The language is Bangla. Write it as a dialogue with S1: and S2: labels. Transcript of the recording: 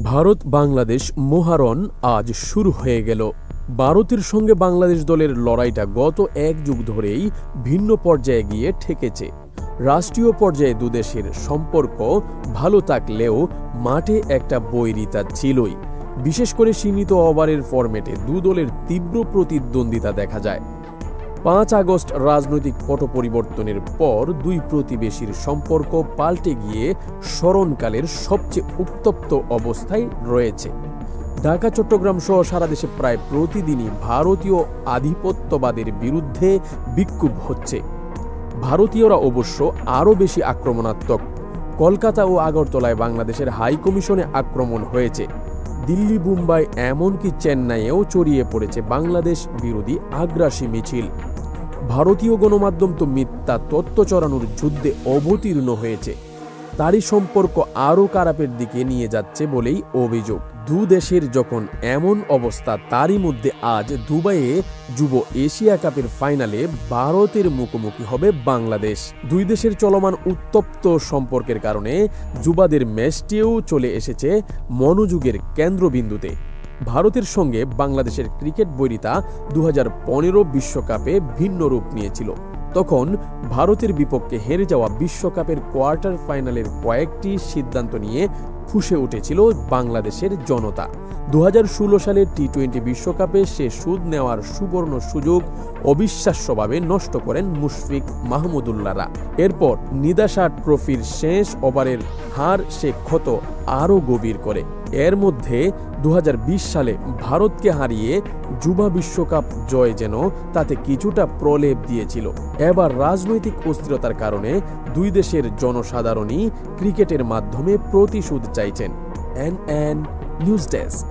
S1: ভারত বাংলাদেশ মহারণ আজ শুরু হয়ে গেল। ভারতের সঙ্গে বাংলাদেশ দলের লড়াইটা গত এক যুগ ধরেই ভিন্ন পর্যায়ে গিয়ে ঠেকেছে। রাষ্ট্রীয় পর্যায়ে দুদেশের সম্পর্ক ভালো থাকলেও মাঠে একটা বৈরিতা ছিলই। বিশেষ করে সীমিত ওভারের ফরম্যাটে দু দলের তীব্র প্রতিদ্বন্দ্বিতা দেখা যায়। ৫ আগস্ট রাজনৈতিক পট পরিবর্তনের পর দুই প্রতিবেশীর সম্পর্ক পাল্টে গিয়ে স্মরণকালের সবচেয়ে উত্তপ্ত অবস্থায় রয়েছে। ঢাকা, চট্টগ্রাম সহ সারা দেশে প্রায় প্রতিদিনই ভারতীয় আধিপত্যবাদের বিরুদ্ধে বিক্ষোভ হচ্ছে। ভারতীয়রা অবশ্য আরও বেশি আক্রমণাত্মক। কলকাতা ও আগরতলায় বাংলাদেশের হাই কমিশনে আক্রমণ হয়েছে। দিল্লি, মুম্বাই, এমনকি চেন্নাইয়েও ছড়িয়ে পড়েছে বাংলাদেশ বিরোধী আগ্রাসী মিছিল। ভারতীয় গণমাধ্যম তো মিথ্যা তথ্য ছড়ানোর যুদ্ধে অবতীর্ণ হয়েছে। তারই সম্পর্ক আরও খারাপের দিকে নিয়ে যাচ্ছে বলেই অভিযোগ। দু দেশের যখন এমন অবস্থা, তারই মধ্যে আজ দুবাইয়ে যুব এশিয়া কাপের ফাইনালে ভারতের মুখোমুখি হবে বাংলাদেশ। দুই দেশের চলমান উত্তপ্ত সম্পর্কের কারণে যুবাদের ম্যাচটিও চলে এসেছে মনোযোগের কেন্দ্রবিন্দুতে। ভারতের সঙ্গে বাংলাদেশের ক্রিকেট বৈরিতা ২০১৫ বিশ্বকাপে ভিন্ন রূপ নিয়েছিল। তখন ভারতের বিপক্ষে হেরে যাওয়া বিশ্বকাপের কোয়ার্টার ফাইনালের কয়েকটি সিদ্ধান্ত নিয়ে ফুঁসে উঠেছিল বাংলাদেশের জনতা। ২০১৬ সালের টি-20 বিশ্বকাপে সে সুদ নেওয়ার সুবর্ণ সুযোগ অবিশ্বাস্যভাবে নষ্ট করেন মুশফিক মাহমুদুল্লাহরা। এরপর নিদাসা ট্রফির শেষ ওভারের হার সে ক্ষত আরও গভীর করে। এর মধ্যে ২০২০ সালে ভারতকে হারিয়ে যুবা বিশ্বকাপ জয় যেন তাতে কিছুটা প্রলেপ দিয়েছিল। এবার রাজনৈতিক অস্থিরতার কারণে দুই দেশের জনসাধারণই ক্রিকেটের মাধ্যমে প্রতিশোধ চাইছেন। NN news desk.